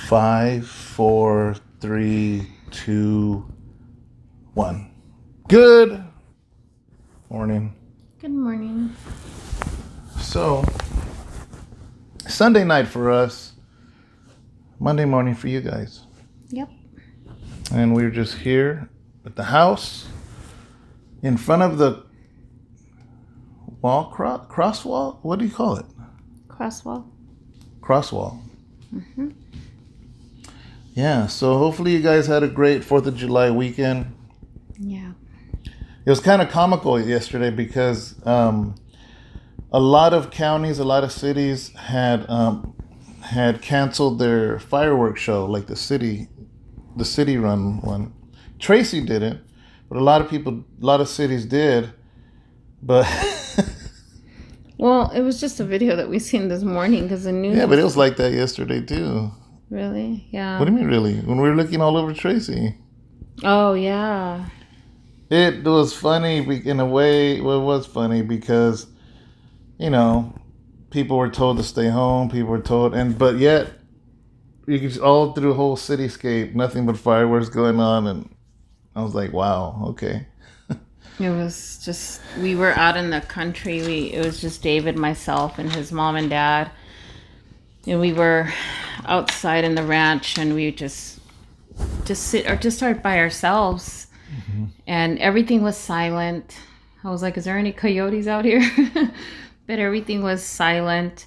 5, 4, 3, 2, 1. Good morning. Good morning. So, Sunday night for us, Monday morning for you guys. Yep. And we're just here at the house in front of the wall, cross wall? What do you call it? Crosswall. Cross wall. Mm-hmm. Yeah, so hopefully you guys had a great 4th of July weekend. Yeah. It was kind of comical yesterday because a lot of counties, a lot of cities had canceled their fireworks show, like the city run one. Tracy didn't, but a lot of cities did. But well, it was just a video that we seen this morning because the news. Yeah, but it was like that yesterday too. Really? Yeah. What do you mean, really? When we were looking all over Tracy. Oh yeah. It was funny in a way. Well, it was funny because, people were told to stay home. People were told, but yet, you could all through the whole cityscape, nothing but fireworks going on, and I was like, wow, okay. It was just, we were out in the country. It was just David, myself, and his mom and dad, and we were outside in the ranch, and we just started by ourselves. Mm-hmm. And everything was silent. I was like, is there any coyotes out here? But everything was silent.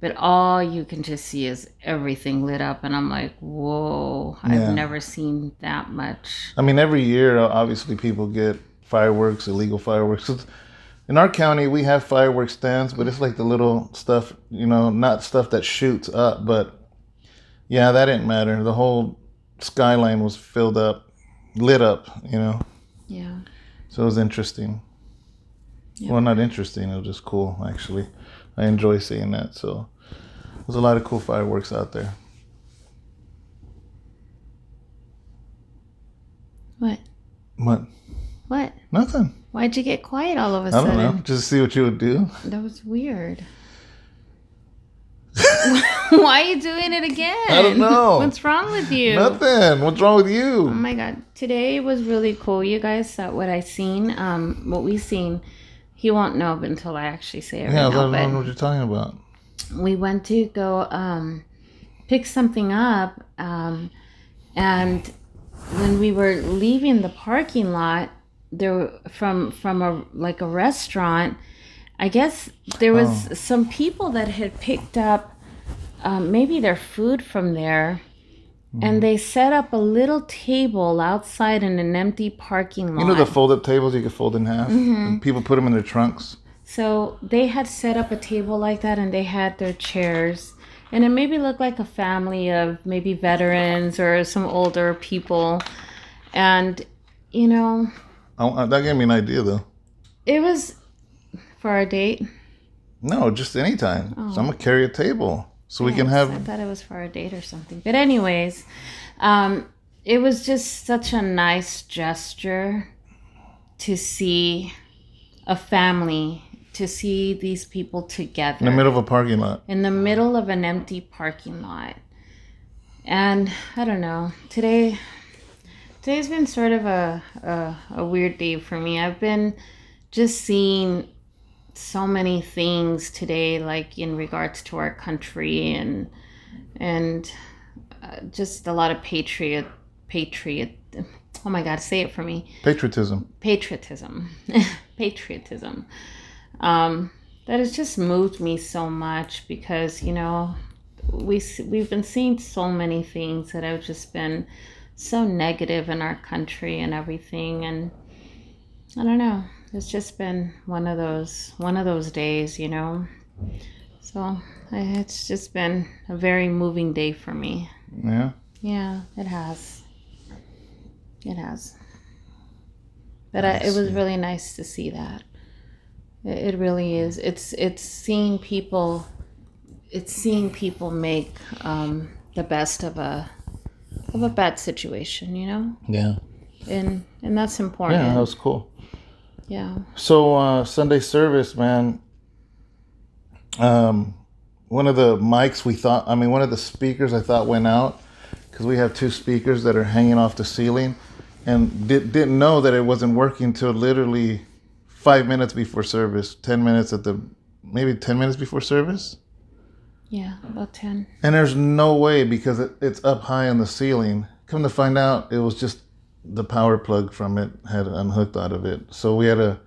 But all you can just see is everything lit up. And I'm like, whoa, yeah. I've never seen that much. I mean, every year, obviously, people get fireworks, illegal fireworks. In our county, we have fireworks stands, but it's like the little stuff, not stuff that shoots up. But yeah, that didn't matter. The whole skyline was lit up, Yeah. So it was interesting. Yep. Well, not interesting. It was just cool, actually. I enjoy seeing that. So there's a lot of cool fireworks out there. What? What? What? Nothing. Why'd you get quiet all of a sudden? I don't know. Just to see what you would do. That was weird. Why are you doing it again? I don't know. What's wrong with you? Nothing. What's wrong with you? Oh my God. Today was really cool. You guys saw what I seen. What we seen. He won't know until I actually say it right now. Yeah, I don't know what you're talking about. We went to go pick something up. And when we were leaving the parking lot, there from a restaurant, I guess there was some people that had picked up maybe their food from there, and they set up a little table outside in an empty parking lot. You know the fold-up tables you could fold in half? Mm-hmm. And people put them in their trunks? So they had set up a table like that, and they had their chairs. And it maybe looked like a family of maybe veterans or some older people. And, that gave me an idea, though. It was for our date? No, just anytime. Oh. So I'm going to carry a table so we can have... I thought it was for our date or something. But anyways, it was just such a nice gesture to see a family, to see these people together. In the middle of a parking lot. In the middle of an empty parking lot. And I don't know, today's been sort of a weird day for me. I've been just seeing so many things today, like in regards to our country and just a lot of patriot. Oh my God, say it for me. Patriotism. That has just moved me so much because we've been seeing so many things that have just been so negative in our country and everything, and I don't know. It's just been one of those days, So it's just been a very moving day for me. Yeah. Yeah, it has. But it was really nice to see that. It really is. It's seeing people. It's seeing people make the best of a bad situation, Yeah. And that's important. Yeah, that was cool. Yeah. So Sunday service, man. One of the mics one of the speakers I thought went out. because we have 2 speakers that are hanging off the ceiling, and didn't know that it wasn't working till literally 5 minutes before service, 10 minutes maybe 10 minutes before service. Yeah, about 10. And there's no way, because it's up high on the ceiling. Come to find out, it was just the power plug from it had unhooked out of it. So we had to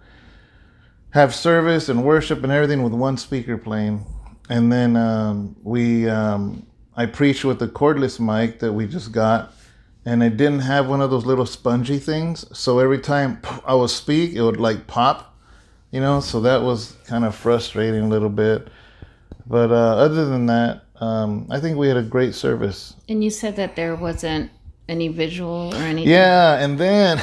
have service and worship and everything with 1 speaker playing. And then I preached with the cordless mic that we just got, and it didn't have one of those little spongy things. So every time I would speak, it would like pop, so that was kind of frustrating a little bit. But other than that, I think we had a great service. And you said that there wasn't any visual or anything? Yeah, and then,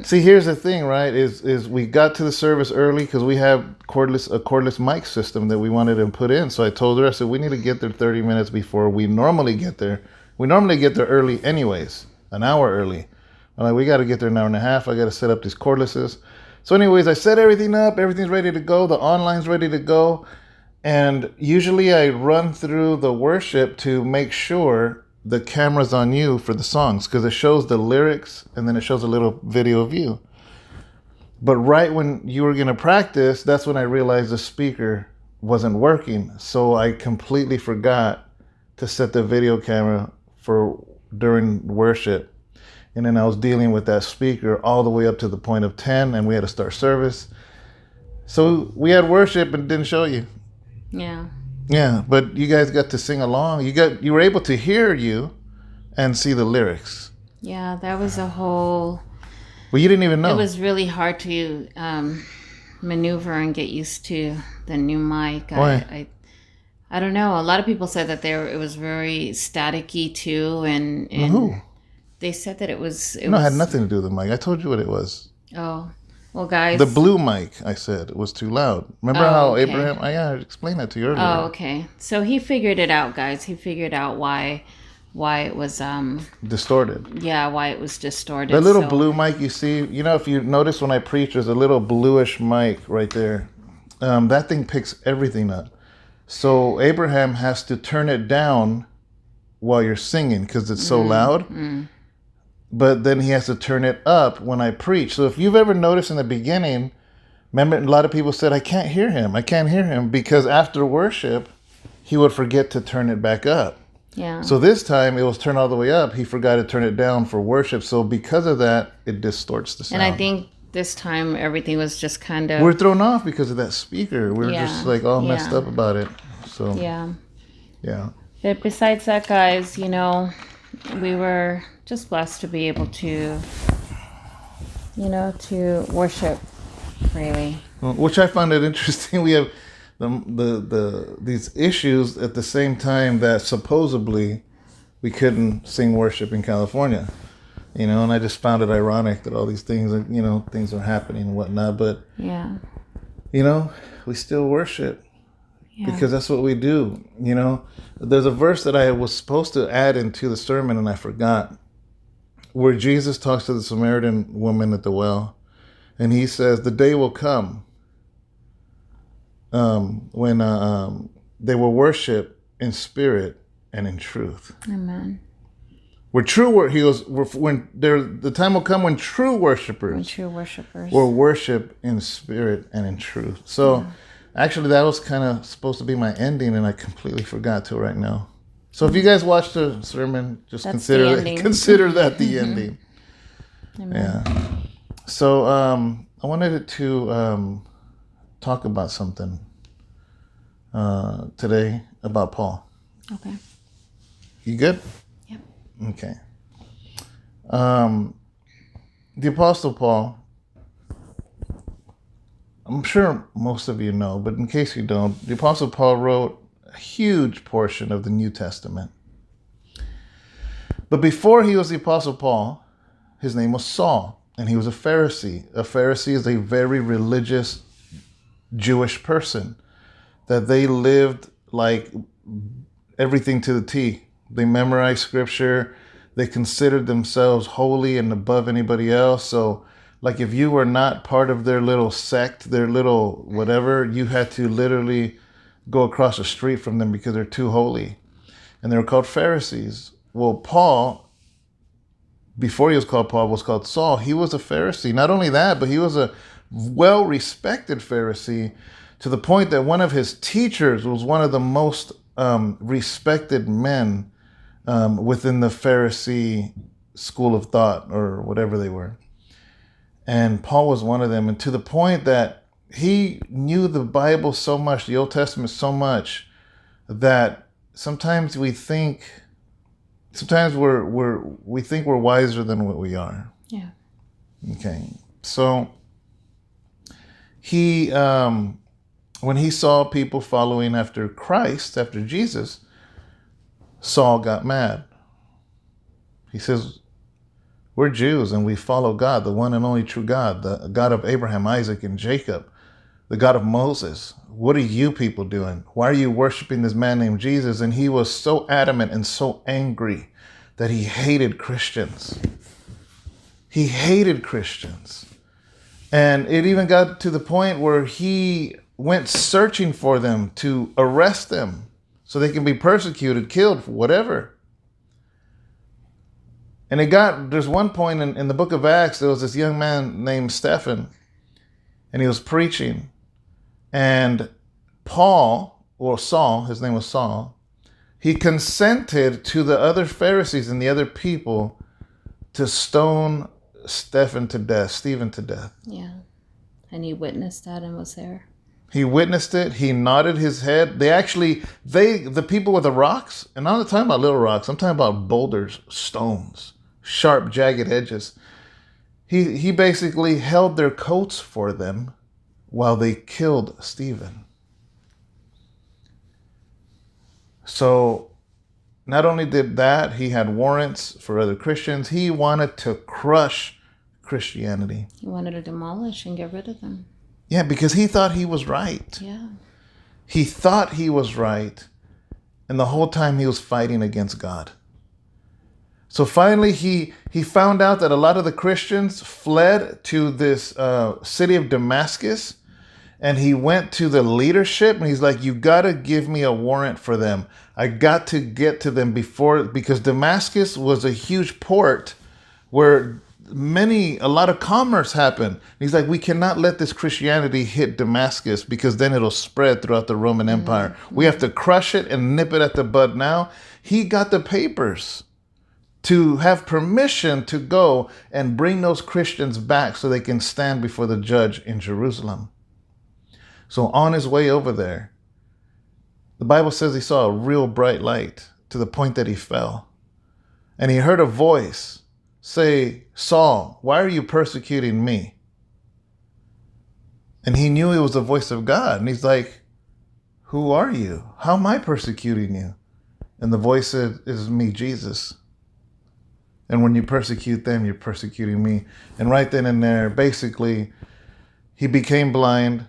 see, here's the thing, right, is we got to the service early because we have a cordless mic system that we wanted to put in. So I told her, I said, we need to get there 30 minutes before we normally get there. We normally get there early anyways, an hour early. I'm like, we got to get there an hour and a half. I got to set up these cordlesses. So anyways, I set everything up. Everything's ready to go. The online's ready to go. And usually I run through the worship to make sure the camera's on you for the songs, because it shows the lyrics and then it shows a little video of you. But right when you were going to practice, that's when I realized the speaker wasn't working. So I completely forgot to set the video camera for during worship. And then I was dealing with that speaker all the way up to the point of 10, and we had to start service. So we had worship and didn't show you. Yeah. Yeah, but you guys got to sing along. You were able to hear you and see the lyrics. Yeah, that was a whole... Well, you didn't even know. It was really hard to maneuver and get used to the new mic. Why? I don't know. A lot of people said that it was very staticky too, and Who? They said that it was... It had nothing to do with the mic. I told you what it was. Oh, well, guys... The blue mic, I said, was too loud. Remember how okay. Abraham... I explained that to you earlier. Oh, okay. So he figured it out, guys. He figured out why it was... distorted. Yeah, why it was distorted. The little blue mic you see, if you notice when I preach, there's a little bluish mic right there. That thing picks everything up. So Abraham has to turn it down while you're singing because it's so loud. Mm. But then he has to turn it up when I preach. So if you've ever noticed in the beginning, remember a lot of people said, I can't hear him because after worship, he would forget to turn it back up. Yeah. So this time it was turned all the way up. He forgot to turn it down for worship. So because of that, it distorts the sound. And I think this time everything was just kind of... We're thrown off because of that speaker. We're just like all messed up about it. So yeah. But besides that, guys, we were just blessed to be able to, to worship freely. Which I found it interesting. We have these issues at the same time that supposedly we couldn't sing worship in California, and I just found it ironic that all these things are, things are happening and whatnot. But we still worship. Yeah. Because that's what we do, There's a verse that I was supposed to add into the sermon and I forgot, where Jesus talks to the Samaritan woman at the well, and he says, the day will come when they will worship in spirit and in truth. Amen. The time will come when true worshipers will worship in spirit and in truth. So actually, that was kind of supposed to be my ending, and I completely forgot to right now. So if you guys watched the sermon, just consider that the ending. Amen. Yeah. So I wanted to talk about something today about Paul. Okay. You good? Yep. Okay. The Apostle Paul, I'm sure most of you know, but in case you don't, the Apostle Paul wrote a huge portion of the New Testament. But before he was the Apostle Paul, his name was Saul, and he was a Pharisee. A Pharisee is a very religious Jewish person, that they lived like everything to the T. They memorized scripture. They considered themselves holy and above anybody else. So like if you were not part of their little sect, their little whatever, you had to literally go across the street from them because they're too holy. And they were called Pharisees. well, Paul, before he was called Paul, was called Saul. He was a Pharisee. Not only that, but he was a well-respected Pharisee, to the point that one of his teachers was one of the most respected men within the Pharisee school of thought, or whatever they were. And Paul was one of them. And to the point that he knew the Bible so much, the Old Testament so much, that sometimes we think we're wiser than what we are. Yeah. Okay. So he, when he saw people following after Christ, after Jesus, Saul got mad. He says, we're Jews and we follow God, the one and only true God, the God of Abraham, Isaac, and Jacob, the God of Moses. What are you people doing? Why are you worshiping this man named Jesus? And he was so adamant and so angry that he hated Christians. He hated Christians. And it even got to the point where he went searching for them to arrest them so they can be persecuted, killed, whatever. And there's one point in the book of Acts, there was this young man named Stephen, and he was preaching. And Paul, or Saul, his name was Saul, he consented to the other Pharisees and the other people to stone Stephen to death. Yeah. And he witnessed that and was there. He witnessed it. He nodded his head. The people with the rocks, and I'm not talking about little rocks, I'm talking about boulders, stones, sharp, jagged edges. He basically held their coats for them while they killed Stephen. So not only did that, he had warrants for other Christians. He wanted to crush Christianity. He wanted to demolish and get rid of them. Yeah, because he thought he was right. Yeah. He thought he was right. And the whole time he was fighting against God. So finally he found out that a lot of the Christians fled to this city of Damascus. And he went to the leadership and he's like, you got to give me a warrant for them. I got to get to them because Damascus was a huge port where a lot of commerce happened. He's like, we cannot let this Christianity hit Damascus because then it'll spread throughout the Roman Empire. Mm-hmm. We have to crush it and nip it at the bud now. He got the papers to have permission to go and bring those Christians back so they can stand before the judge in Jerusalem. So on his way over there, the Bible says he saw a real bright light to the point that he fell. And he heard a voice say, Saul, why are you persecuting me? And he knew it was the voice of God. And he's like, who are you? How am I persecuting you? And the voice said, it is me, Jesus. And when you persecute them, you're persecuting me. And right then and there, basically, he became blind.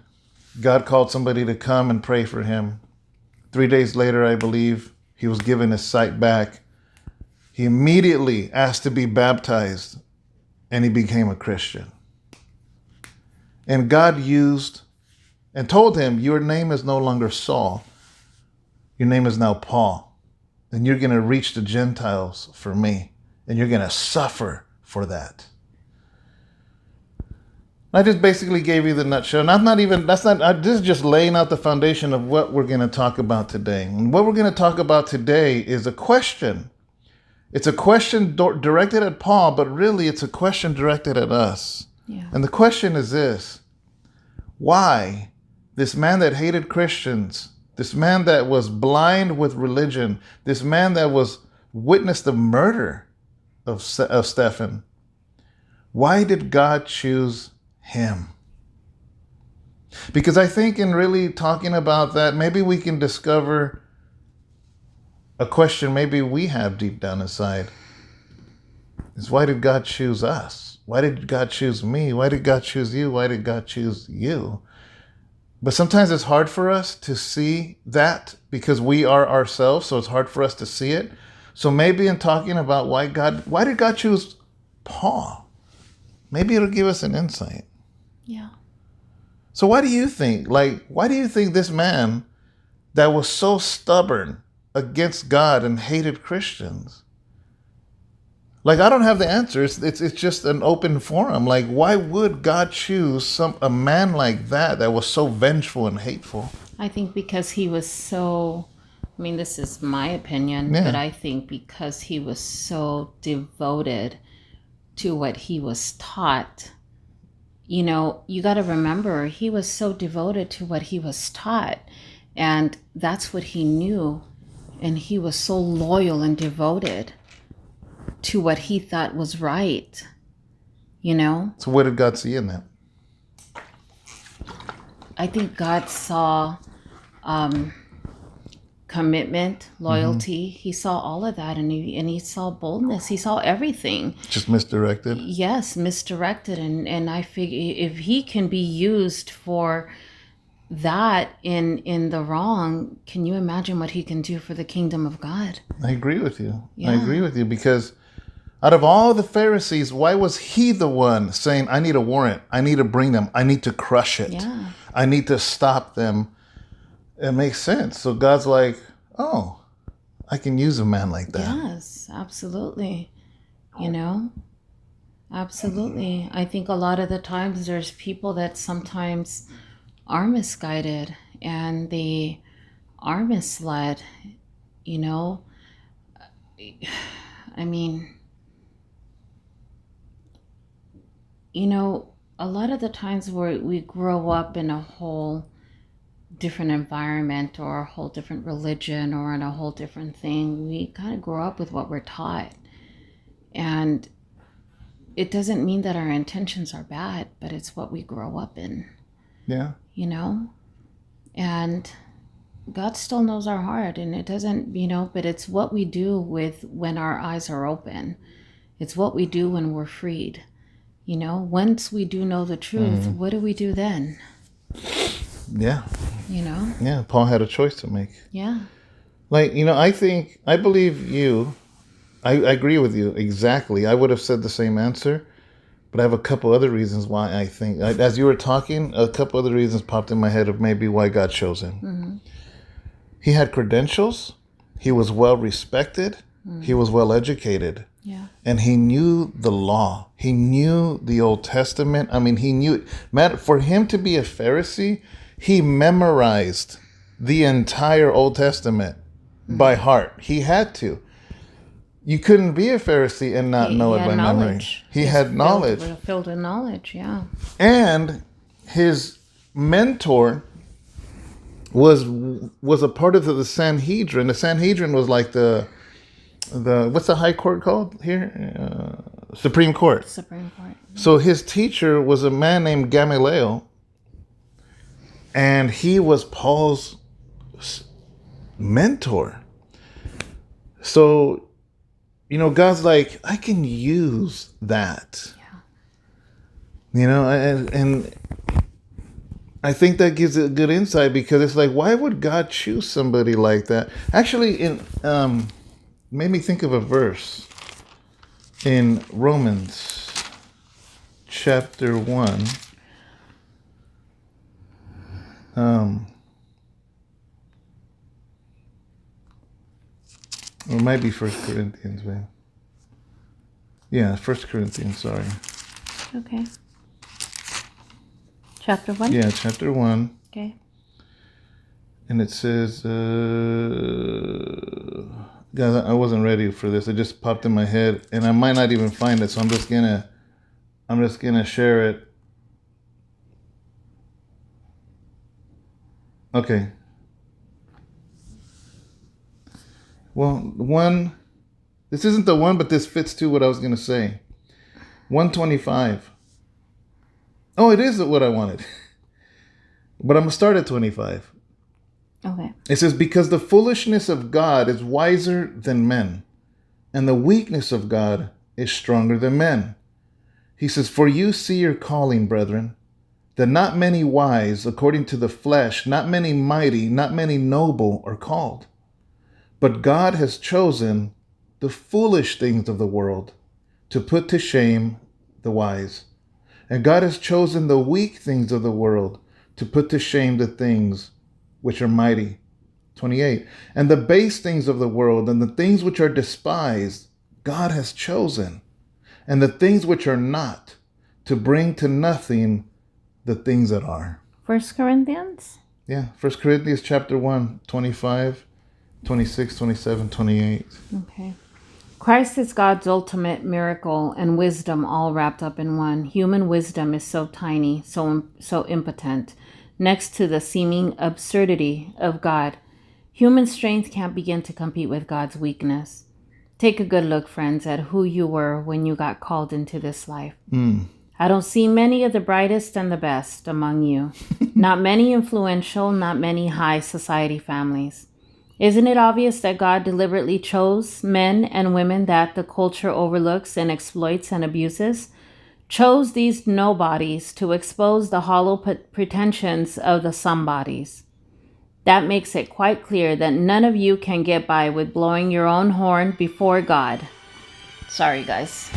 God called somebody to come and pray for him. 3 days later, I believe, he was given his sight back. He immediately asked to be baptized, and he became a Christian. And God used and told him, your name is no longer Saul. Your name is now Paul. And you're going to reach the Gentiles for me. And you're going to suffer for that. I just basically gave you the nutshell. This is just laying out the foundation of what we're going to talk about today. And what we're going to talk about today is a question. It's a question directed at Paul, but really it's a question directed at us. Yeah. And the question is this: why this man that hated Christians, this man that was blind with religion, this man that witnessed the murder of Stephen, why did God choose him? Because I think in really talking about that, maybe we can discover a question maybe we have deep down inside. Is why did God choose us? Why did God choose me? Why did God choose you? Why did God choose you? But sometimes it's hard for us to see that because we are ourselves, so it's hard for us to see it. So maybe in talking about why did God choose Paul? Maybe it'll give us an insight. Yeah. So why do you think this man that was so stubborn against God and hated Christians, Like, I don't have the answer. It's just an open forum. Like, why would God choose a man like that was so vengeful and hateful? I think because he was so, I mean, this is my opinion, Yeah. but I think because he was so devoted to what he was taught. You know, you got to remember, he was so devoted to what he was taught, and that's what he knew. And he was so loyal and devoted to what he thought was right, you know? So what did God see in that? I think God saw commitment, loyalty. He saw all of that, and he saw boldness. He saw everything. Just misdirected? Yes, misdirected. And I figure if he can be used for that in the wrong, can you imagine what he can do for the kingdom of God? I agree with you. Yeah. I agree with you, because out of all the Pharisees, why was he the one saying, I need a warrant, I need to bring them, I need to crush it, Yeah. I need to stop them? It makes sense. So God's like, oh, I can use a man like that. Yes, absolutely. You know, absolutely. I think a lot of the times there's people that sometimes are misguided and they are misled, you know. I mean, you know, a lot of the times where we grow up in a whole different environment or a whole different religion or in a whole different thing, we kind of grow up with what we're taught. And it doesn't mean that our intentions are bad, but it's what we grow up in. Yeah. You know? And God still knows our heart, and it doesn't, you know, but it's what we do with when our eyes are open. It's what we do when we're freed. You know, once we do know the truth, what do we do then? Yeah. You know? Yeah. Paul had a choice to make. Yeah. Like, you know, I believe you. I agree with you exactly. I would have said the same answer, but I have a couple other reasons why I think, as you were talking, a couple other reasons popped in my head of maybe why God chose him. Mm-hmm. He had credentials. He was well respected. He was well educated. Yeah. And he knew the law. He knew the Old Testament. I mean, he knew, man, for him to be a Pharisee, he memorized the entire Old Testament by heart. He had to. You couldn't be a Pharisee and not know it by memory. He had knowledge. Filled with knowledge, yeah. And his mentor was a part of the Sanhedrin. The Sanhedrin was like the what's the high court called here? Supreme Court. Supreme Court. So his teacher was a man named Gamaliel, and he was Paul's mentor. So, you know, God's like, I can use that. Yeah. You know, and I think that gives it a good insight, because it's like, why would God choose somebody like that? Actually, made me think of a verse in Romans chapter 1. Or it might be 1 Corinthians, man. Yeah, 1 Corinthians, sorry. Okay. Chapter 1? Yeah, chapter 1. Okay. And it says, guys, I wasn't ready for this. It just popped in my head, and I might not even find it, so I'm just gonna share it. Okay. Well, this isn't the one, but this fits to what I was gonna say. 125. Oh, it is what I wanted. But I'm gonna start at 25. Okay. It says, because the foolishness of God is wiser than men, and the weakness of God is stronger than men. He says, for you see your calling, brethren, that not many wise according to the flesh, not many mighty, not many noble are called. But God has chosen the foolish things of the world to put to shame the wise. And God has chosen the weak things of the world to put to shame the things which are mighty. 28. And the base things of the world and the things which are despised, God has chosen, and the things which are not, to bring to nothing the things that are. 1 Corinthians? Yeah, 1 Corinthians chapter 1, 25, 26, 27, 28. Okay. Christ is God's ultimate miracle and wisdom all wrapped up in one. Human wisdom is so tiny, so impotent, next to the seeming absurdity of God. Human strength can't begin to compete with God's weakness. Take a good look, friends, at who you were when you got called into this life. I don't see many of the brightest and the best among you. Not many influential, not many high society families. Isn't it obvious that God deliberately chose men and women that the culture overlooks and exploits and abuses? Chose these nobodies to expose the hollow pretensions of the somebodies. That makes it quite clear that none of you can get by with blowing your own horn before God. Sorry, guys.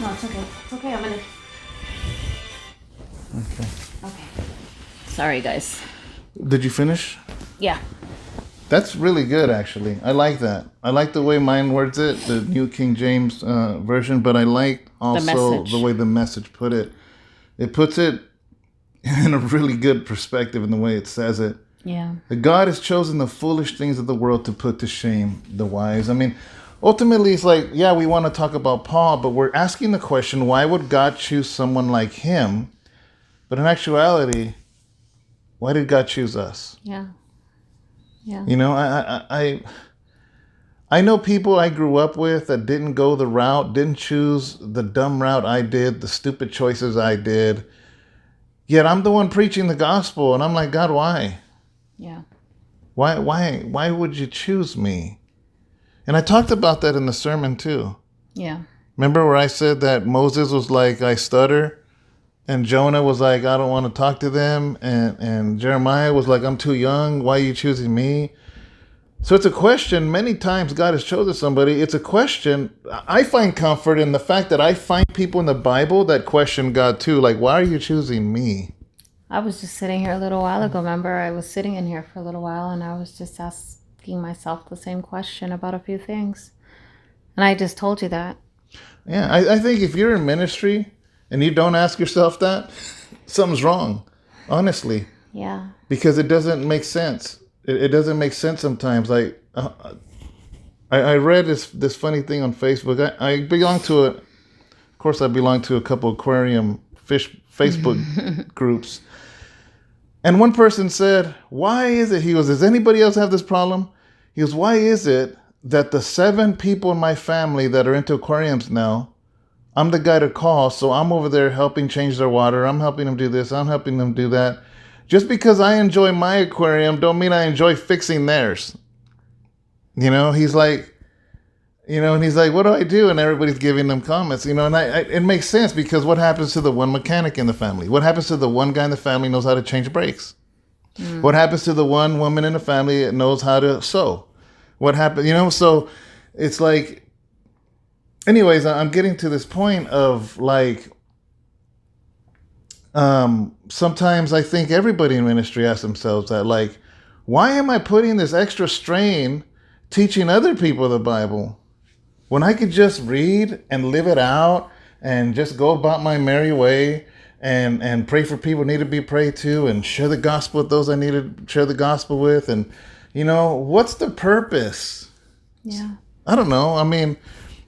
No, it's okay. It's okay. I'm gonna... Okay. Sorry, guys. Did you finish? Yeah. That's really good, actually. I like that. I like the way mine words it, the New King James version, but I like also the way the message put it. It puts it in a really good perspective in the way it says it. Yeah. That God has chosen the foolish things of the world to put to shame the wise. I mean, ultimately, it's like, yeah, we want to talk about Paul, but we're asking the question, why would God choose someone like him? But in actuality, why did God choose us? Yeah. Yeah. You know, I know people I grew up with that didn't go the route, didn't choose the dumb route I did, the stupid choices I did. Yet I'm the one preaching the gospel, and I'm like, God, why? Yeah. Why would you choose me? And I talked about that in the sermon too. Yeah. Remember where I said that Moses was like, I stutter, and Jonah was like, I don't want to talk to them, and Jeremiah was like, I'm too young, why are you choosing me? So it's a question. Many times God has chosen somebody. It's a question. I find comfort in the fact that I find people in the Bible that question God too. Like, why are you choosing me? I was just sitting here a little while ago. Remember, I was sitting in here for a little while, and I was just asking myself the same question about a few things. And I just told you that. Yeah, I think if you're in ministry and you don't ask yourself that, something's wrong, honestly. Yeah. Because it doesn't make sense. It doesn't make sense sometimes. Like, I read this funny thing on Facebook. I belong to of course, I belong to a couple aquarium fish Facebook groups. And one person said, why is it, he goes, does anybody else have this problem? He goes, why is it that the 7 people in my family that are into aquariums now, I'm the guy to call, so I'm over there helping change their water. I'm helping them do this. I'm helping them do that. Just because I enjoy my aquarium don't mean I enjoy fixing theirs. You know, he's like, you know, and he's like, what do I do? And everybody's giving them comments, you know, and it makes sense because what happens to the one mechanic in the family? What happens to the one guy in the family who knows how to change brakes? What happens to the one woman in the family that knows how to sew? What happened, you know? So it's like, anyways, I'm getting to this point of like, sometimes I think everybody in ministry asks themselves that, like, why am I putting this extra strain teaching other people the Bible when I could just read and live it out and just go about my merry way and pray for people who need to be prayed to and share the gospel with those I need to share the gospel with? And, you know, what's the purpose? Yeah. I don't know. I mean,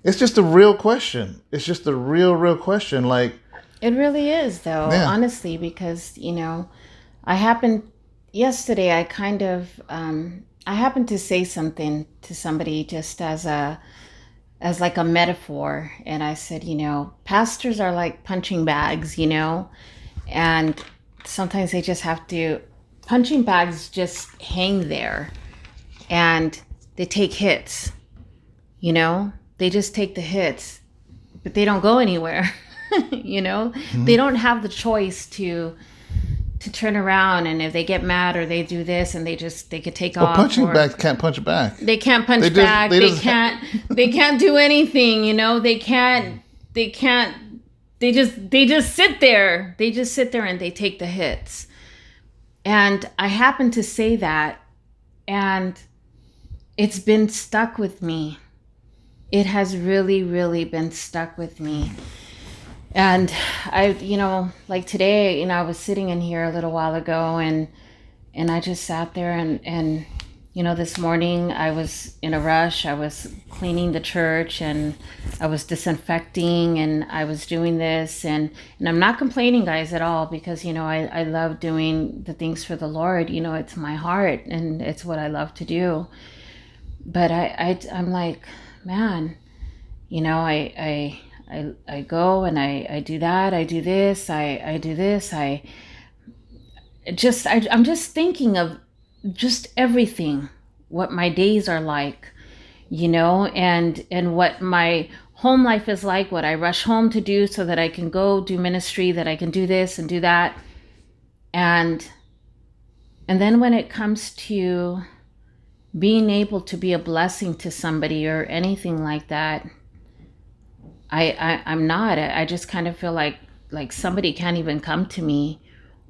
it's just a real question. It's just a real question. Like, It really is, though, Yeah. honestly, because, you know, yesterday I kind of, I happened to say something to somebody just as like a metaphor. And I said, you know, pastors are like punching bags, you know, and sometimes they just have to, punching bags just hang there and they take hits, you know, they just take the hits, but they don't go anywhere. You know, they don't have the choice to turn around, and if they get mad or they do this and they could take off. punching bags can't punch back. They can't punch back. They can't do anything, you know. They just sit there. They just sit there and they take the hits. And I happened to say that, and it's been stuck with me. it has really, really been stuck with me. And I, like today, I was sitting in here a little while ago, and I just sat there, and this morning I was in a rush. I was cleaning the church, and I was disinfecting, and I was doing this, and I'm not complaining, guys, at all, because I love doing the things for the Lord. It's my heart, and it's what I love to do. But I'm like, man, I go and I do that, I do this, I do this, I'm just thinking of just everything, what my days are like, and what my home life is like, what I rush home to do so that I can go do ministry, that I can do this and do that. And then when it comes to being able to be a blessing to somebody or anything like that, I'm not. I just kind of feel like somebody can't even come to me,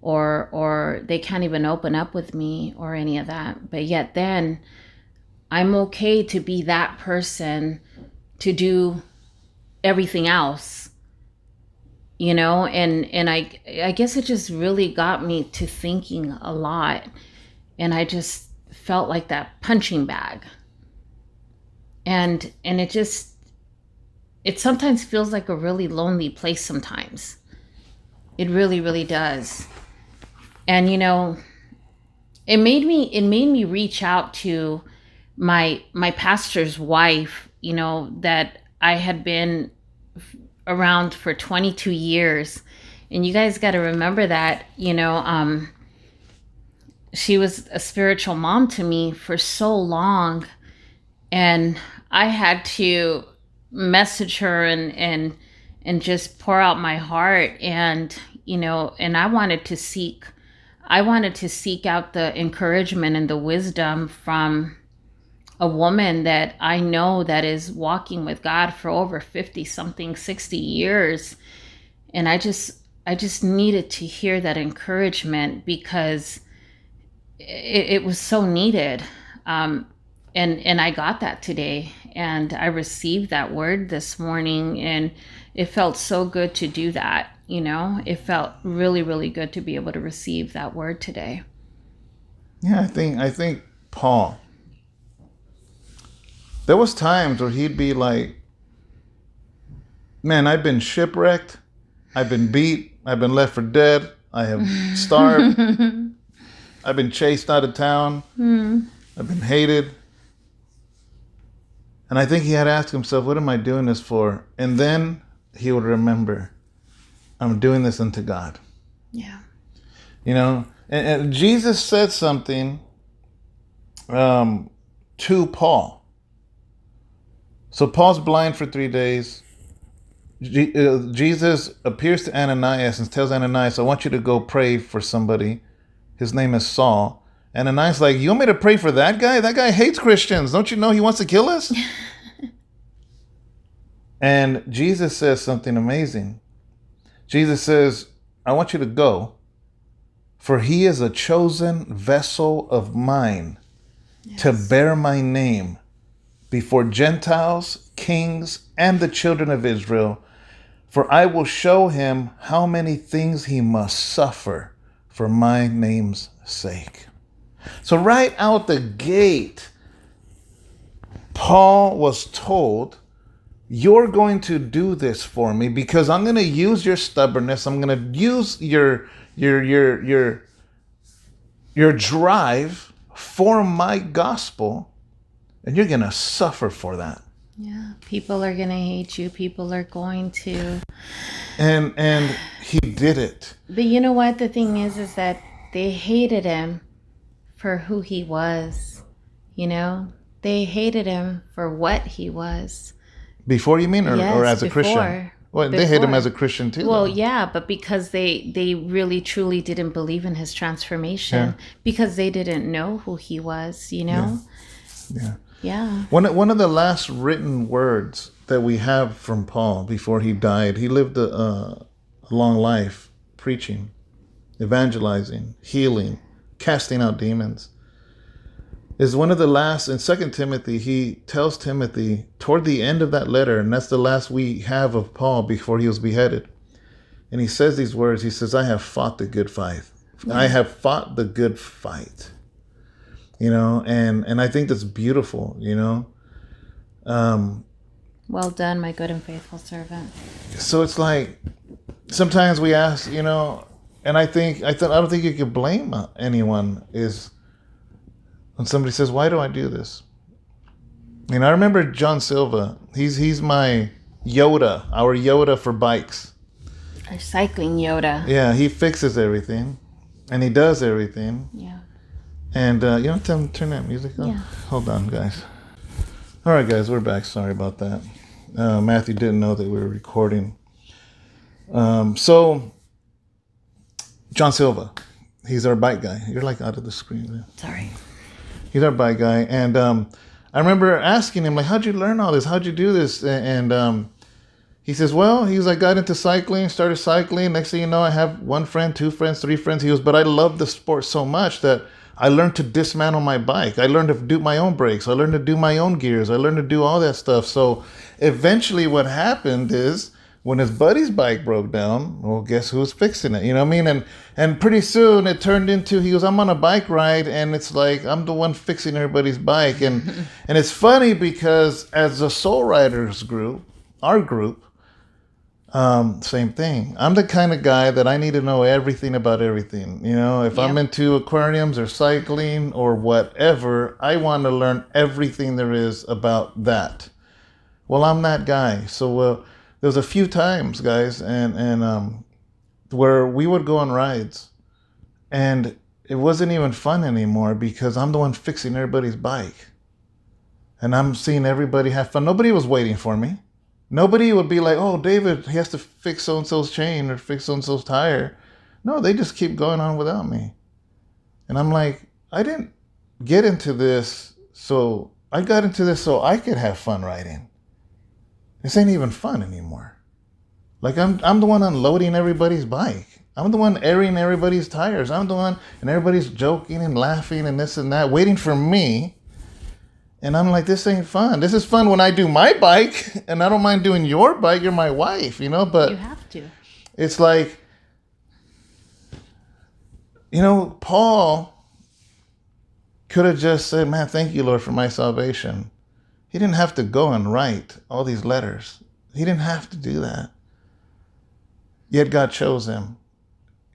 or they can't even open up with me or any of that. But yet then I'm okay to be that person to do everything else, and I guess it just really got me to thinking a lot, and I just felt like that punching bag, and it sometimes feels like a really lonely place sometimes. It really, really does. And it made me reach out to my pastor's wife, that I had been around for 22 years. And you guys got to remember that, she was a spiritual mom to me for so long, and I had to message her and just pour out my heart, and and I wanted to seek out the encouragement and the wisdom from a woman that I know that is walking with God for over 50 something, 60 years. And I just needed to hear that encouragement, because it was so needed. And I got that today, and I received that word this morning, and it felt so good to do that. It felt really, really good to be able to receive that word today. Yeah, I think Paul, there was times where he'd be like, man, I've been shipwrecked, I've been beat, I've been left for dead, I have starved, I've been chased out of town, I've been hated. And I think he had asked himself, what am I doing this for? And then he would remember, I'm doing this unto God. Yeah. And Jesus said something to Paul. So Paul's blind for 3 days. Jesus appears to Ananias and tells Ananias, I want you to go pray for somebody. His name is Saul. And Ananias like, you want me to pray for that guy? That guy hates Christians. Don't you know he wants to kill us? And Jesus says something amazing. Jesus says, I want you to go, for he is a chosen vessel of mine, yes, to bear my name before Gentiles, kings, and the children of Israel. For I will show him how many things he must suffer for my name's sake. So right out the gate, Paul was told, you're going to do this for me because I'm going to use your stubbornness. I'm going to use your drive for my gospel, and you're going to suffer for that. Yeah, people are going to hate you. People are going to. And he did it. But you know what? The thing is that they hated him for who he was. They hated him for what he was. Before, you mean, or, yes, or as a before. Christian? Well, they hate him as a Christian too. Well, though. yeah, but because they really truly didn't believe in his transformation, because they didn't know who he was, Yeah. Yeah. One of the last written words that we have from Paul before he died, he lived a long life preaching, evangelizing, healing, casting out demons. is one of the last, in 2 Timothy, he tells Timothy toward the end of that letter, and that's the last we have of Paul before he was beheaded. And he says these words. He says, I have fought the good fight. Yeah. I have fought the good fight. And I think that's beautiful, Well done, my good and faithful servant. So it's like, sometimes we ask, and I don't think you can blame anyone is when somebody says, why do I do this? I remember John Silva. He's my Yoda, our Yoda for bikes. Our cycling Yoda. Yeah, he fixes everything, and he does everything. Yeah. And turn that music on. Yeah. Hold on, guys. All right, guys, we're back. Sorry about that. Matthew didn't know that we were recording. So John Silva, he's our bike guy. You're like out of the screen there. Sorry. He's our bike guy, and I remember asking him, like, how'd you learn all this? How'd you do this? And he says, well, I got into cycling, started cycling. Next thing you know, I have 1 friend, 2 friends, 3 friends. He goes, but I love the sport so much that I learned to dismantle my bike. I learned to do my own brakes. I learned to do my own gears. I learned to do all that stuff. So eventually what happened is when his buddy's bike broke down, well, guess who's fixing it? You know what I mean? And pretty soon it turned into, he goes, I'm on a bike ride, and it's like, I'm the one fixing everybody's bike. And it's funny because as the Soul Riders group, our group, same thing. I'm the kind of guy that I need to know everything about everything. If I'm into aquariums or cycling or whatever, I want to learn everything there is about that. Well, I'm that guy. So there was a few times, guys, and where we would go on rides, and it wasn't even fun anymore because I'm the one fixing everybody's bike, and I'm seeing everybody have fun. Nobody was waiting for me. Nobody would be like, oh, David, he has to fix so-and-so's chain or fix so-and-so's tire. No, they just keep going on without me. And I'm like, I didn't get into this, so I got into this so I could have fun riding. This ain't even fun anymore. Like, I'm the one unloading everybody's bike. I'm the one airing everybody's tires. I'm the one, and everybody's joking and laughing and this and that, waiting for me. And I'm like, this ain't fun. This is fun when I do my bike, and I don't mind doing your bike. You're my wife, but you have to. It's like, Paul could have just said, man, thank you, Lord, for my salvation. He didn't have to go and write all these letters. He didn't have to do that. Yet God chose him,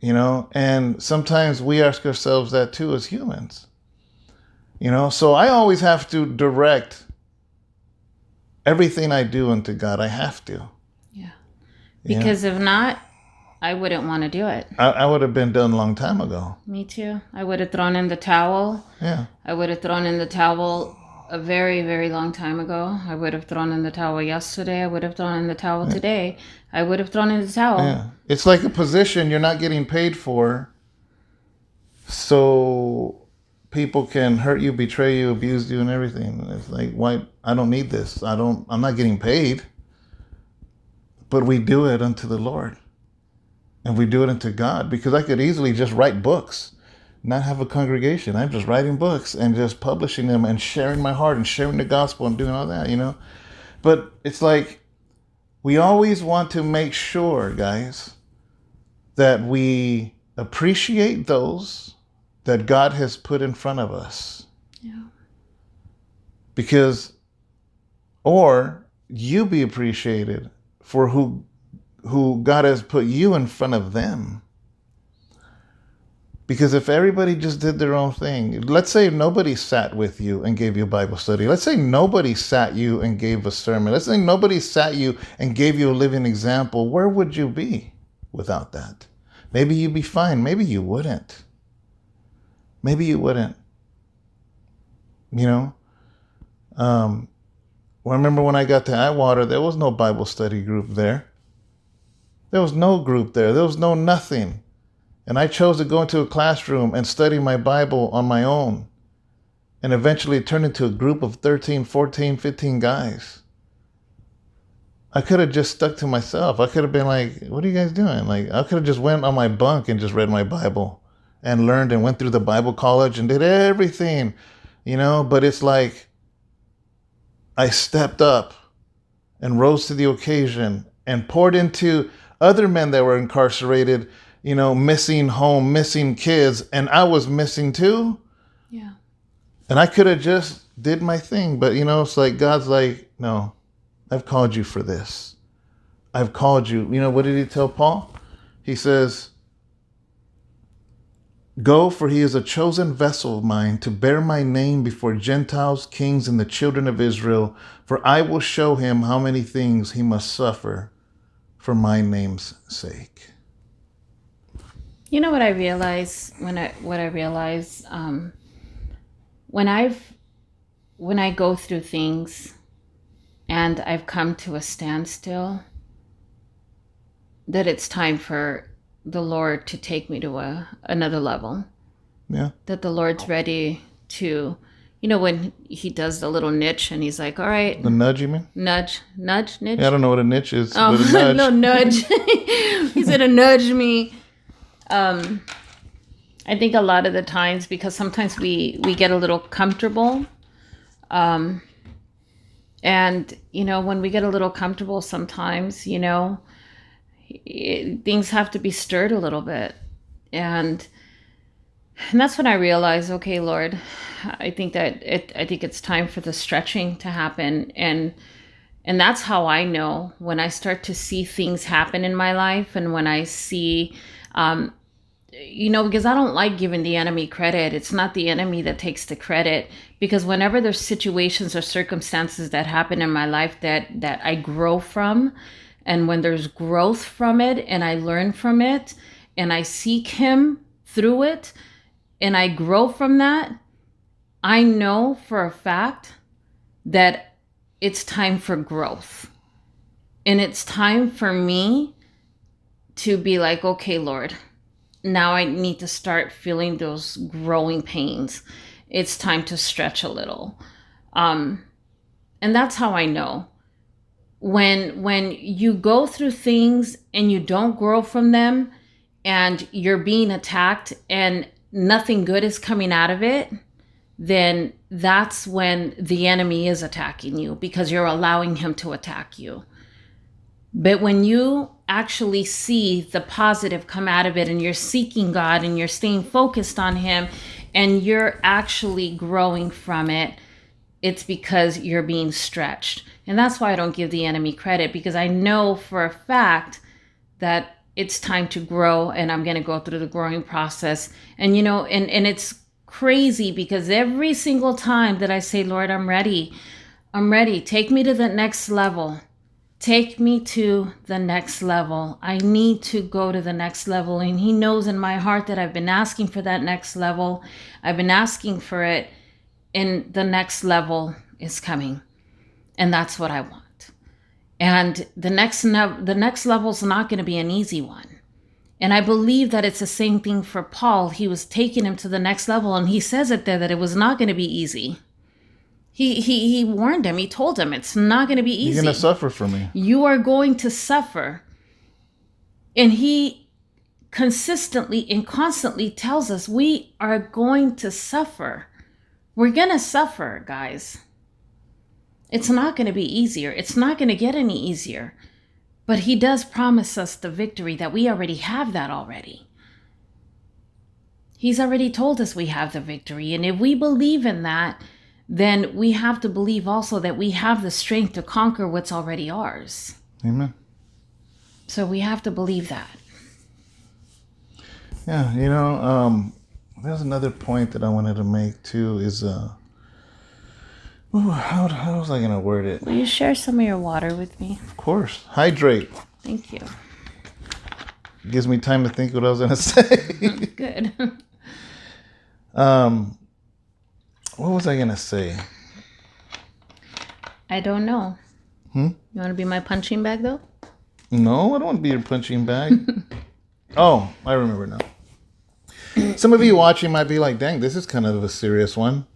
and sometimes we ask ourselves that too as humans. So I always have to direct everything I do unto God. I have to. Yeah. Because if not, I wouldn't want to do it. I would have been done a long time ago. Me too. I would have thrown in the towel. Yeah. I would have thrown in the towel a very, very long time ago. I would have thrown in the towel yesterday. I would have thrown in the towel today. I would have thrown in the towel. Yeah. It's like a position you're not getting paid for. So people can hurt you, betray you, abuse you, and everything. It's like, why? I don't need this. I'm not getting paid. But we do it unto the Lord. And we do it unto God. Because I could easily just write books, not have a congregation. I'm just writing books and just publishing them and sharing my heart and sharing the gospel and doing all that, But it's like, we always want to make sure, guys, that we appreciate those that God has put in front of us. Yeah. Or you be appreciated for who God has put you in front of them. Because if everybody just did their own thing, let's say nobody sat with you and gave you a Bible study. Let's say nobody sat you and gave a sermon. Let's say nobody sat you and gave you a living example. Where would you be without that? Maybe you'd be fine. Maybe you wouldn't. Maybe you wouldn't. Well, I remember when I got to Atwater, there was no Bible study group there. There was no group there. There was no nothing. And I chose to go into a classroom and study my Bible on my own. And eventually it turned into a group of 13, 14, 15 guys. I could have just stuck to myself. I could have been like, what are you guys doing? Like, I could have just went on my bunk and just read my Bible and learned and went through the Bible college and did everything. But it's like I stepped up and rose to the occasion and poured into other men that were incarcerated, missing home, missing kids, and I was missing too. Yeah. And I could have just did my thing, but it's like God's like, no, I've called you for this. I've called you. What did he tell Paul? He says, go, for he is a chosen vessel of mine to bear my name before Gentiles, kings, and the children of Israel. For I will show him how many things he must suffer for my name's sake. You know what I realize when I go through things and I've come to a standstill, that it's time for the Lord to take me to another level. Yeah. That the Lord's ready to, when he does the little niche and he's like, all right. The nudge, you mean? Niche? Yeah, I don't know what a niche is. Oh, but a nudge. No, nudge. He's going to nudge me. I think a lot of the times, because sometimes we get a little comfortable. And, when we get a little comfortable sometimes, things have to be stirred a little bit. And that's when I realized, okay, Lord, I think it's time for the stretching to happen. And that's how I know when I start to see things happen in my life, and when I see, because I don't like giving the enemy credit. It's not the enemy that takes the credit, because whenever there's situations or circumstances that happen in my life that I grow from, and when there's growth from it and I learn from it and I seek him through it and I grow from that, I know for a fact that it's time for growth. And it's time for me to be like, okay, Lord, now I need to start feeling those growing pains. It's time to stretch a little. And that's how I know. When you go through things and you don't grow from them, and you're being attacked and nothing good is coming out of it, then that's when the enemy is attacking you, because you're allowing him to attack you. But when you actually see the positive come out of it, and you're seeking God and you're staying focused on him and you're actually growing from it, it's because you're being stretched. And that's why I don't give the enemy credit, because I know for a fact that it's time to grow, and I'm going to go through the growing process. And, and it's crazy, because every single time that I say, Lord, I'm ready. Take me to the next level. Take me to the next level. I need to go to the next level. And he knows in my heart that I've been asking for that next level. I've been asking for it, and the next level is coming. And that's what I want. And the next level is not going to be an easy one. And I believe that it's the same thing for Paul. He was taking him to the next level, and he says it there that it was not going to be easy. He warned him. He told him it's not going to be easy. You're going to suffer for me. You are going to suffer. And he consistently and constantly tells us we are going to suffer. We're going to suffer, guys. It's not going to be easier. It's not going to get any easier. But he does promise us the victory, that we already have that already. He's already told us we have the victory. And if we believe in that, then we have to believe also that we have the strength to conquer what's already ours. Amen. So we have to believe that. Yeah, there's another point that I wanted to make too, is how was I going to word it? Will you share some of your water with me? Of course. Hydrate. Thank you. It gives me time to think what I was going to say. Good. What was I going to say? I don't know. You want to be my punching bag, though? No, I don't want to be your punching bag. Oh, I remember now. Some of you watching might be like, dang, this is kind of a serious one.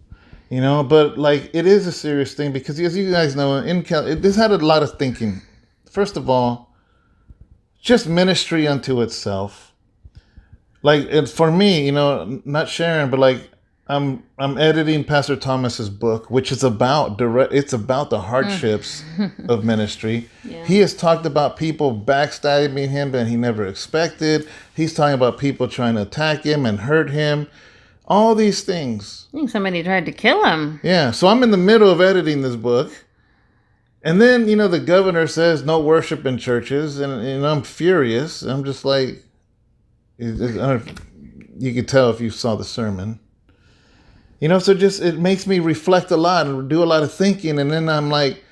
But it is a serious thing, because as you guys know, this had a lot of thinking. First of all, just ministry unto itself. For me, not Sharon, but I'm editing Pastor Thomas's book, which is about it's about the hardships of ministry. Yeah. He has talked about people backstabbing him that he never expected. He's talking about people trying to attack him and hurt him. All these things. I think somebody tried to kill him. Yeah. So I'm in the middle of editing this book. And then, the governor says no worship in churches. And I'm furious. I'm just like, you could tell if you saw the sermon. So it makes me reflect a lot and do a lot of thinking. And then I'm like,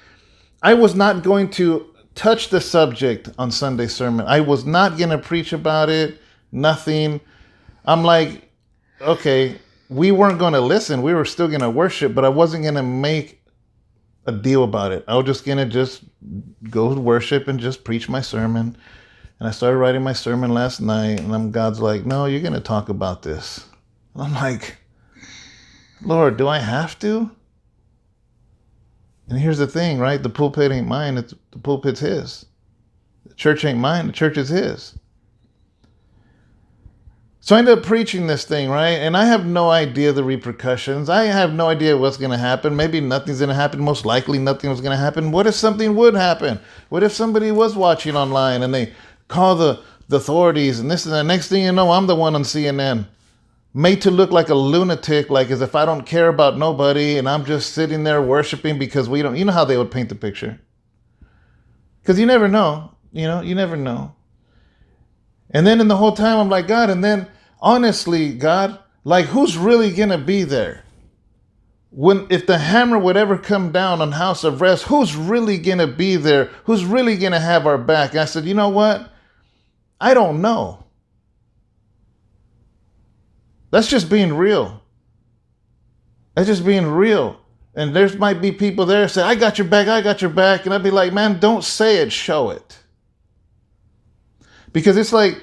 I was not going to touch the subject on Sunday sermon. I was not going to preach about it. Nothing. I'm like, okay, we weren't going to listen. We were still going to worship, but I wasn't going to make a deal about it. I was just going to just go worship and just preach my sermon. And I started writing my sermon last night, and God's like, no, you're going to talk about this. And I'm like, Lord, do I have to? And here's the thing, right? The pulpit ain't mine. The pulpit's his. The church ain't mine. The church is his. So I ended up preaching this thing, right? And I have no idea the repercussions. I have no idea what's going to happen. Maybe nothing's going to happen. Most likely nothing was going to happen. What if something would happen? What if somebody was watching online and they call the authorities and this and that? Next thing you know, I'm the one on CNN. Made to look like a lunatic, like as if I don't care about nobody and I'm just sitting there worshiping because we don't, how they would paint the picture. Because you never know, you never know. And then in the whole time, I'm like, God, and then honestly, God, like who's really going to be there? If the hammer would ever come down on house of rest, who's really going to be there? Who's really going to have our back? And I said, you know what? I don't know. That's just being real. That's just being real. And there might be people there say, I got your back, I got your back. And I'd be like, man, don't say it, show it. Because it's like,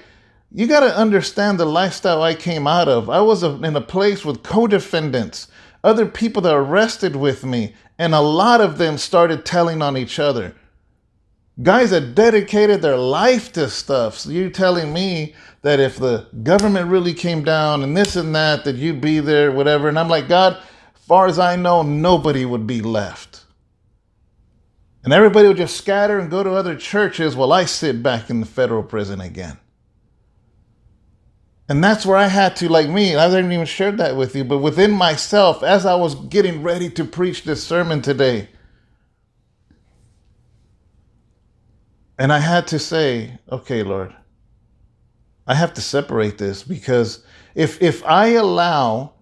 you got to understand the lifestyle I came out of. I was in a place with co-defendants, other people that arrested with me. And a lot of them started telling on each other. Guys that dedicated their life to stuff. So you're telling me that if the government really came down and this and that you'd be there, whatever. And I'm like, God, as far as I know, nobody would be left. And everybody would just scatter and go to other churches while I sit back in the federal prison again. And that's where I had to, like me, I didn't even share that with you, but within myself, as I was getting ready to preach this sermon today, and I had to say, okay, Lord, I have to separate this because if I allow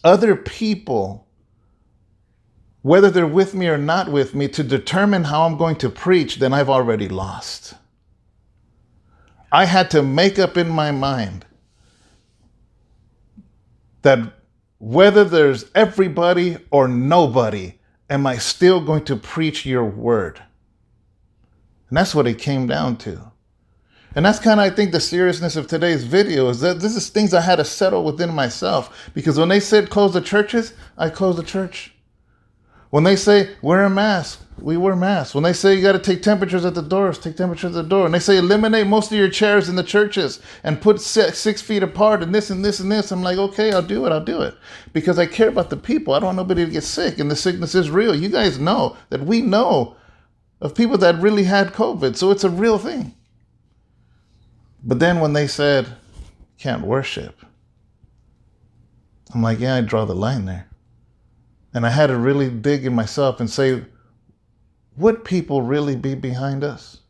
other people, whether they're with me or not with me, to determine how I'm going to preach, then I've already lost. I had to make up in my mind that whether there's everybody or nobody, am I still going to preach your word? And that's what it came down to. And that's kind of, I think, the seriousness of today's video is that this is things I had to settle within myself. Because when they said close the churches, I closed the church. When they say wear a mask, we wear masks. When they say you got to take temperatures at the doors, take temperatures at the door. And they say eliminate most of your chairs in the churches and put 6 feet apart and this and this and this. I'm like, okay, I'll do it. Because I care about the people. I don't want nobody to get sick. And the sickness is real. You guys know that we know of people that really had COVID. So it's a real thing. But then when they said, can't worship, I'm like, yeah, I draw the line there. And I had to really dig in myself and say, would people really be behind us?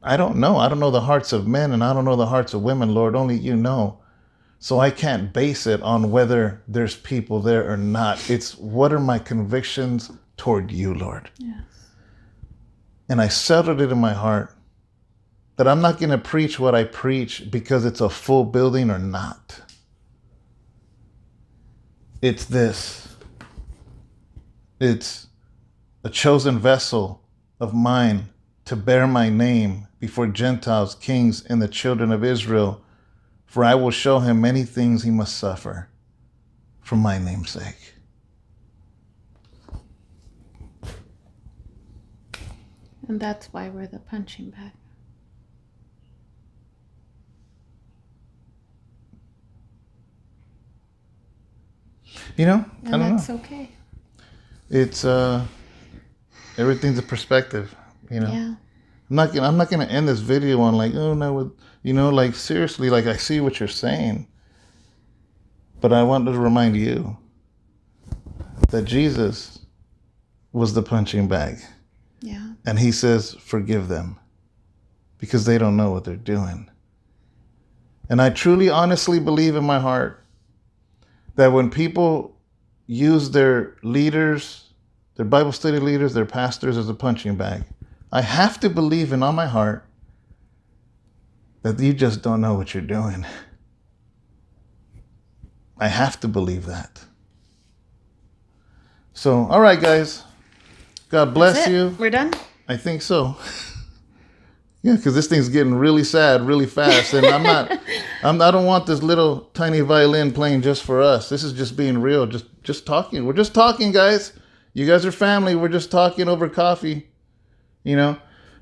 I don't know. I don't know the hearts of men and I don't know the hearts of women, Lord. Only you know. So I can't base it on whether there's people there or not. It's what are my convictions toward you, Lord? Yes. And I settled it in my heart that I'm not going to preach what I preach because it's a full building or not. It's this. It's a chosen vessel of mine to bear my name before Gentiles, kings, and the children of Israel. For I will show him many things he must suffer for my name's sake. And that's why we're the punching bag. You know, And I don't that's know. okay. It's everything's a perspective. You know, Yeah. I'm not gonna end this video on like, oh no, you know, like seriously, like I see what you're saying, but I want to remind you that Jesus was the punching bag, Yeah. and He says, forgive them, because they don't know what they're doing. And I truly, honestly believe in my heart that when people use their leaders, their Bible study leaders, their pastors as a punching bag, I have to believe in all my heart that you just don't know what you're doing. I have to believe that. So, all right, guys. God bless That's it. you. We're done? I think so. Yeah, because this thing's getting really sad really fast, and I don't want this little tiny violin playing just for us. This is just being real, just talking. We're just talking, guys. You guys are family. We're just talking over coffee, you know.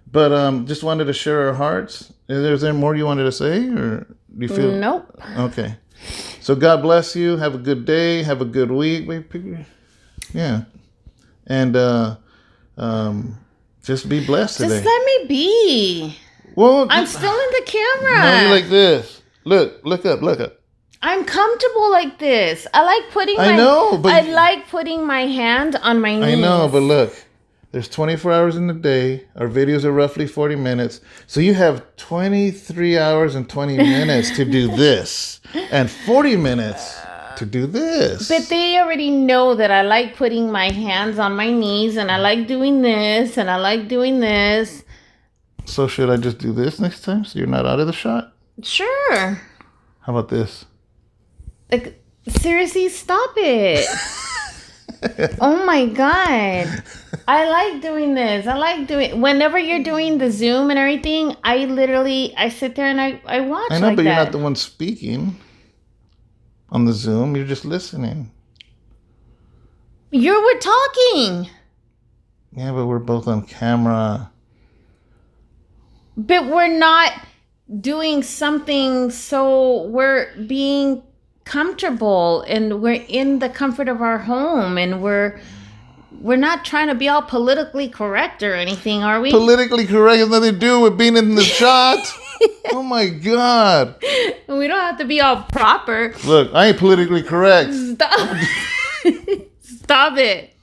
But just wanted to share our hearts. Is there more you wanted to say, or do you feel? Nope. Okay. So God bless you. Have a good day. Have a good week. Yeah, and just be blessed today. Just let me be. Well, I'm still in the camera. no, you're like this. Look up. I'm comfortable like this. I like putting I know, but I like putting my hand on my knees. I know, but look, there's 24 hours in the day. Our videos are roughly 40 minutes. So you have 23 hours and 20 minutes to do this, and 40 minutes to do this. But they already know that I like putting my hands on my knees, and I like doing this, and I like doing this. So should I just do this next time so you're not out of the shot? Sure. How about this? Like, seriously, stop it. Oh my God. I like doing this. Whenever you're doing the Zoom and everything, I sit there and I watch. I know, like but you're that. not the one speaking on the Zoom. You're just listening. We're talking. Yeah, but we're both on camera. But we're not doing something, so we're being comfortable and we're in the comfort of our home, and we're not trying to be all politically correct or anything, are we? Politically correct has nothing to do with being in the shot. Oh my God. We don't have to be all proper. Look, I ain't politically correct. Stop. Stop it.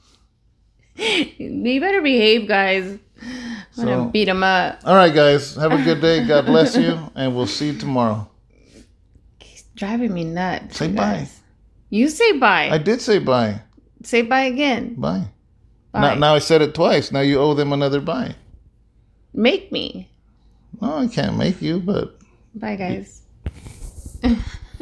You better behave, guys. I'm going to beat him up. All right, guys. Have a good day. God bless you. And we'll see you tomorrow. He's driving me nuts. Say bye. You say bye. I did say bye. Say bye again. Bye. Bye. Now I said it twice. Now you owe them another bye. Make me. No, I can't make you, but... Bye, guys.